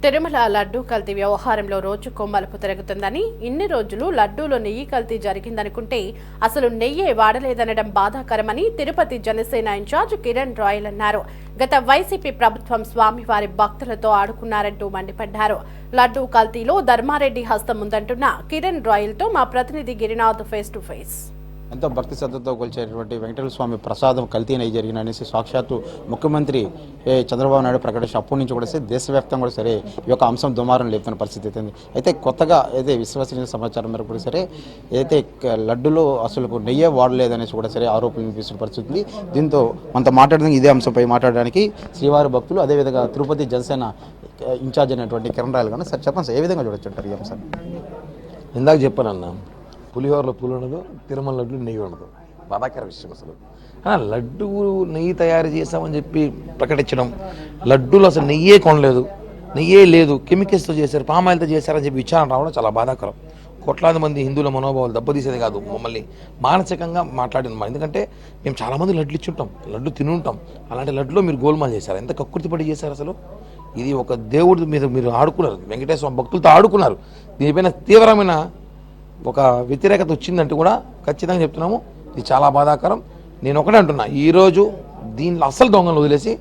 తిరుమల లడ్డూ కల్తీ వ్యవహారంలో రోజుకో మలుపు తిరుగుతుందని, ఇన్ని రోజులు లడ్డూలో నెయ్యి కల్తీ జరిగిందనుకుంటే అసలు నెయ్యే వాడలేదనడం బాధాకరమని తిరుపతి జనసేన ఇన్ఛార్జ్ కిరణ్ రాయల్ అన్నారు. గత వైసీపీ ప్రభుత్వం స్వామివారి భక్తులతో ఆడుకున్నారంటూ మండిపడ్డారు. లడ్డూ కల్తీలో ధర్మారెడ్డి హస్తం ఉందంటున్న కిరణ్ రాయల్తో మా ప్రతినిధి గిరినాథ్ ఫేస్ టు ఫేస్. ఎంతో భక్తి శ్రద్ధతో కొలిచేటువంటి వెంకటేశ్వర స్వామి ప్రసాదం కల్తీ నెయ్యి జరిగిన అనేసి సాక్షాత్తు ముఖ్యమంత్రి చంద్రబాబు నాయుడు ప్రకటించిన అప్పటి నుంచి కూడా సరే దేశవ్యాప్తంగా కూడా సరే ఈ యొక్క అంశం దుమారం లేపుతున్న పరిస్థితి అయితే అయితే కొత్తగా అయితే విశ్వసనీయ సమాచారం మేరకు కూడా సరే ఏదైతే లడ్డులో అసలు నెయ్యే వాడలేదనేసి కూడా సరే ఆరోపణలు వినిపిస్తున్న పరిస్థితి ఉంది. దీంతో మనతో మాట్లాడడం ఇదే అంశంపై మాట్లాడడానికి శ్రీవారి భక్తులు అదేవిధంగా తిరుపతి జనసేన ఇన్ఛార్జ్ అయినటువంటి కిరణ్ రాయల్ కానీ సార్ చెప్పండి సార్, ఏ విధంగా చూడొచ్చుంటారు ఈ అంశాన్ని? ఇందాక చెప్పానన్నా, పులిహోరలో పులి ఉండదు, తిరుమల లడ్డు నెయ్యి ఉండదు. బాధాకర విషయం అసలు. లడ్డు నెయ్యి తయారు చేసామని చెప్పి ప్రకటించడం, లడ్డూలు అసలు నెయ్యే కొనలేదు, నెయ్యే లేదు, కెమికల్స్తో చేశారు, పామాయిల్తో చేశారని చెప్పి విచారణ రావడం చాలా బాధాకరం. కోట్లాది మంది హిందువుల మనోభావాలు దెబ్బతీసేది కాదు, మమ్మల్ని మానసికంగా మాట్లాడిన. ఎందుకంటే మేము చాలామంది లడ్లు ఇచ్చుంటాం, లడ్డు తినుంటాం. అలాంటి లడ్డులో మీరు గోల్మాల్ చేశారు, ఎంత కక్కుర్తిపడి చేశారు అసలు. ఇది ఒక దేవుడి మీద మీరు ఆడుకున్నారు, వెంకటేశ్వర స్వామి భక్తులతో ఆడుకున్నారు. దీనిపైన తీవ్రమైన ఒక వ్యతిరేకత వచ్చిందంటే కూడా ఖచ్చితంగా చెప్తున్నాము, ఇది చాలా బాధాకరం. నేను ఒకటే అంటున్నా, ఈరోజు దీనిలో అసలు దొంగలు వదిలేసి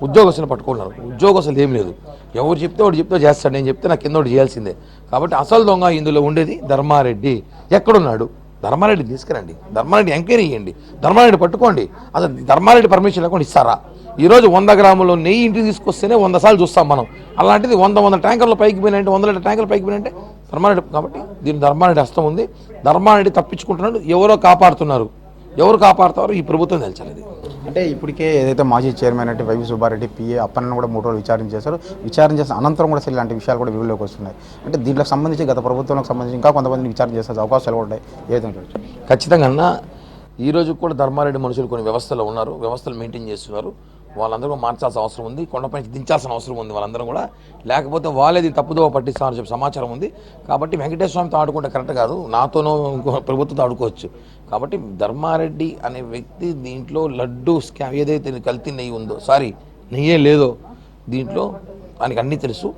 ఉద్యోగస్తులు పట్టుకున్నారు. ఉద్యోగస్తులు ఏం లేదు, ఎవరు చెప్తే వాడు చెప్తే చేస్తాడు, నేను చెప్తే నాకు కింద ఒకటి చేయాల్సిందే. కాబట్టి అసలు దొంగ ఇందులో ఉండేది ధర్మారెడ్డి. ఎక్కడున్నాడు? ధర్మారెడ్డి తీసుకురండి, ధర్మారెడ్డి ఎంక్వైరీ చేయండి, ధర్మారెడ్డి పట్టుకోండి. అసలు ధర్మారెడ్డి పర్మిషన్ లేకుండా ఇస్తారా? ఈరోజు 100 గ్రాములు నెయ్యి ఇంటికి తీసుకొస్తేనే 100 సార్లు చూస్తాం మనం. అలాంటిది 100 ట్యాంకర్లు పైకి పోయినంటే, 100 లీటర్ ట్యాంకర్లు పైకి పోయినంటే ధర్మారెడ్డి. కాబట్టి దీని ధర్మారెడ్డి హస్తం ఉంది. ధర్మారెడ్డి తప్పించుకుంటున్నాడు, ఎవరో కాపాడుతున్నారు. ఎవరు కాపాడుతారో ఈ ప్రభుత్వం తెలియలేదు. అంటే ఇప్పటికే ఏదైతే మాజీ చైర్మన్ అంటే వైవి సుబ్బారెడ్డి పిఏ అప్పన్న కూడా 3 రోజులు విచారణ చేశారు. విచారణ చేసిన అనంతరం కూడా సరే ఇలాంటి విషయాలు కూడా వెలుగులోకి వస్తున్నాయి. అంటే దీంట్లోకి సంబంధించి గత ప్రభుత్వంలోకి సంబంధించి ఇంకా కొంతమందిని విచారణ చేసే అవకాశాలు కూడా ఉన్నాయి. ఏ విధంగా? ఖచ్చితంగా ఈరోజు కూడా ధర్మారెడ్డి మనుషులు కొన్ని వ్యవస్థలో ఉన్నారు, వ్యవస్థలు మెయింటైన్ చేస్తున్నారు. వాళ్ళందరూ మార్చాల్సిన అవసరం ఉంది, కొండపై దించాల్సిన అవసరం ఉంది వాళ్ళందరూ కూడా. లేకపోతే వాళ్ళేది తప్పుదోవ పట్టిస్తామని చెప్పి సమాచారం ఉంది. కాబట్టి వెంకటేశ్వర స్వామితో ఆడుకుంటే కరెక్ట్ కాదు, నాతోనో ఇంకో ప్రభుత్వంతో ఆడుకోవచ్చు. కాబట్టి ధర్మారెడ్డి అనే వ్యక్తి దీంట్లో లడ్డు స్కామ్ ఏదైతే కల్తీ నెయ్యి ఉందో, నెయ్యే లేదో దీంట్లో ఆయనకి అన్నీ తెలుసు.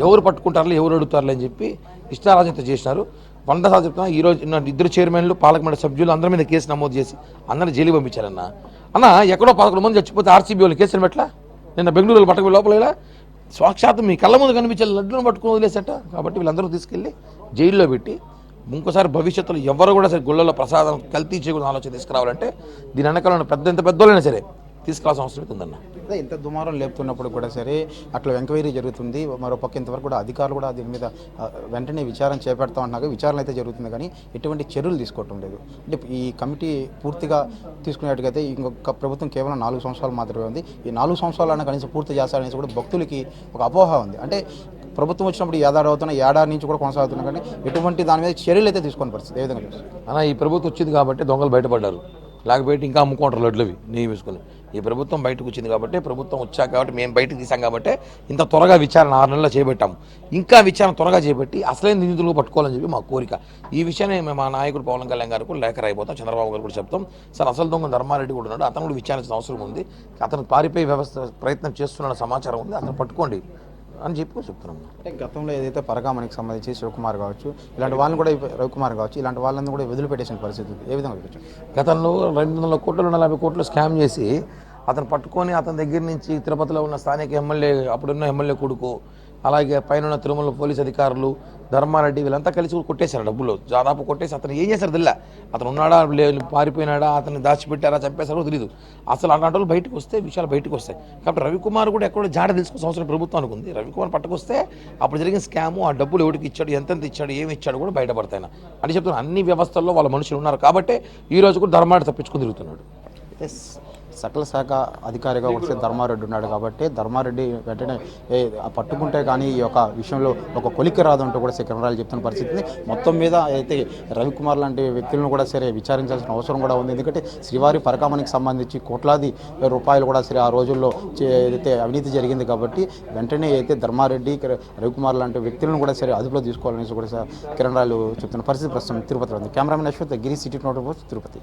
ఎవరు పట్టుకుంటారో ఎవరు అడుగుతారులే అని చెప్పి ఇష్టారాజ్యంతో చేసినారు. 100 సార్లు చెప్తున్నా, ఈరోజు 2 చైర్మన్లు పాలక మండలి సభ్యులు అందరి మీద కేసు నమోదు చేసి అందరినీ జైలుకి పంపించారన్న. ఎక్కడో 11 మంది చచ్చిపోతే ఆర్సీబీ వాళ్ళు కేసులు పెట్టలా? నిన్న బెంగళూరులో పట్టక లోపల సాక్షాత్తు మీ కళ్ళ ముందు కనిపించే లడ్డును పట్టుకుని వదిలేసట. కాబట్టి వీళ్ళందరూ తీసుకెళ్ళి జైల్లో పెట్టి ఇంకోసారి భవిష్యత్తులో ఎవరు కూడా సరే గుళ్ళలో ప్రసాదం కల్తీ చేయకుండా ఆలోచన తీసుకురావాలంటే దీని వెనకాల ఎంత పెద్దోళ్ళైనా సరే తీసుకురావాల్సిన అవసరం ఉందన్న. అదే ఇంత దుమారం లేపుతున్నప్పుడు కూడా సరే అట్లా ఎంక్వైరీ జరుగుతుంది. మరోపక్క ఇంతవరకు కూడా అధికారులు కూడా దీని మీద వెంటనే విచారణ చేపడతాం అంటున్నాక విచారణ అయితే జరుగుతుంది, కానీ ఎటువంటి చర్యలు తీసుకోవటం లేదు. అంటే ఈ కమిటీ పూర్తిగా తీసుకునేట్టుగైతే ఇంకొక ప్రభుత్వం కేవలం 4 సంవత్సరాలు మాత్రమే ఉంది. ఈ 4 సంవత్సరాలన్నా కనీసం పూర్తి చేస్తారనేసి కూడా భక్తులకి ఒక అపోహ ఉంది. అంటే ప్రభుత్వం వచ్చినప్పుడు ఏడాది అవుతున్నా, ఏడాది నుంచి కూడా కొనసాగుతున్నా, కానీ ఎటువంటి దాని మీద చర్యలు అయితే తీసుకునే పరిస్థితి. ఏ విధంగా చూస్తారు? ఈ ప్రభుత్వం వచ్చింది కాబట్టి దొంగలు బయటపడ్డారు, లేకపోతే ఇంకా అమ్ముకుంటారు లడ్లవి నెయ్యి వేసుకుని. ఈ ప్రభుత్వం బయటకు వచ్చింది కాబట్టి, ప్రభుత్వం వచ్చాక కాబట్టి మేము బయటకు తీసాం కాబట్టి ఇంత త్వరగా విచారణ 6 నెలల్లో చేపట్టాము. ఇంకా విచారణ త్వరగా చేపట్టి అసలైన నిందితులు పట్టుకోవాలని చెప్పి మా కోరిక. ఈ విషయాన్ని మేము మా నాయకుడు పవన్ కళ్యాణ్ గారు కూడా లేఖ రాయిపోతాం, చంద్రబాబు గారు కూడా చెప్తాం. సార్ అసలు దొంగ ధర్మారెడ్డి కూడా ఉన్నాడు, అతను కూడా విచారించిన అవసరం ఉంది, అతను పారిపోయే ప్రయత్నం చేస్తున్న సమాచారం ఉంది, అతను పట్టుకోండి అని చెప్పి చెప్తున్నాం. అంటే గతంలో ఏదైతే పరకామణికి సంబంధించి శివకుమార్ కావచ్చు, ఇలాంటి వాళ్ళని కూడా రవికుమార్ కావచ్చు, ఇలాంటి వాళ్ళని కూడా వదిలిపెట్టేసిన పరిస్థితి ఏ విధంగా? గతంలో 200 కోట్లు 140 కోట్లు స్కామ్ చేసి అతను పట్టుకొని అతని దగ్గర నుంచి తిరుపతిలో ఉన్న స్థానిక ఎమ్మెల్యే, అప్పుడున్న ఎమ్మెల్యే కొడుకు, అలాగే పైన తిరుమల పోలీస్ అధికారులు, ధర్మారెడ్డి వీళ్ళంతా కలిసి కొట్టేశారు డబ్బులు. దాదాపు కొట్టేసి అతను ఏం చేశారు తెలియదు. అతను ఉన్నాడా, పారిపోయినాడా, అతన్ని దాచిపెట్టారా, చంపేశారో తెలియదు. అసలు అలాంటి వాళ్ళు బయటకు వస్తే విషయాలు బయటకు వస్తాయి. కాబట్టి రవికుమార్ కూడా ఎక్కడో జాడ తెలుసుకోవాల్సిన అవసరం ప్రభుత్వానికి ఉంది. రవికుమార్ పట్టుకొస్తే అప్పుడు జరిగిన స్కాము, ఆ డబ్బులు ఎవరికి ఇచ్చాడు, ఎంతెంత ఇచ్చాడు, ఏమి ఇచ్చాడు కూడా బయటపడతాయి అని చెప్తున్నారు. అన్ని వ్యవస్థల్లో వాళ్ళ మనుషులు ఉన్నారు కాబట్టి ఈ రోజు కూడా ధర్మారెడ్డి తప్పించుకుని తిరుగుతున్నాడు. సకల శాఖ అధికారిగా వచ్చే ధర్మారెడ్డి ఉన్నాడు కాబట్టి ధర్మారెడ్డి వెంటనే పట్టుకుంటే కానీ ఈ యొక్క విషయంలో ఒక కొలిక్కి రాదంటూ కూడా కిరణ్ చెప్తున్న పరిస్థితిని. మొత్తం మీద అయితే రవికుమార్ లాంటి వ్యక్తులను కూడా సరే విచారించాల్సిన అవసరం కూడా ఉంది. ఎందుకంటే శ్రీవారి పరకామణికి సంబంధించి కోట్లాది రూపాయలు కూడా సరే ఆ రోజుల్లో ఏదైతే అవినీతి జరిగింది కాబట్టి వెంటనే అయితే ధర్మారెడ్డి, రవికుమార్ లాంటి వ్యక్తులను కూడా సరే అదుపులో తీసుకోవాలనేసి కూడా కిరణ్ చెప్తున్న పరిస్థితి ప్రస్తుతం తిరుపతిలో ఉంది. కెమెరామెన్ అశ్వత్, గిరి, సిటీ నోట్, తిరుపతి.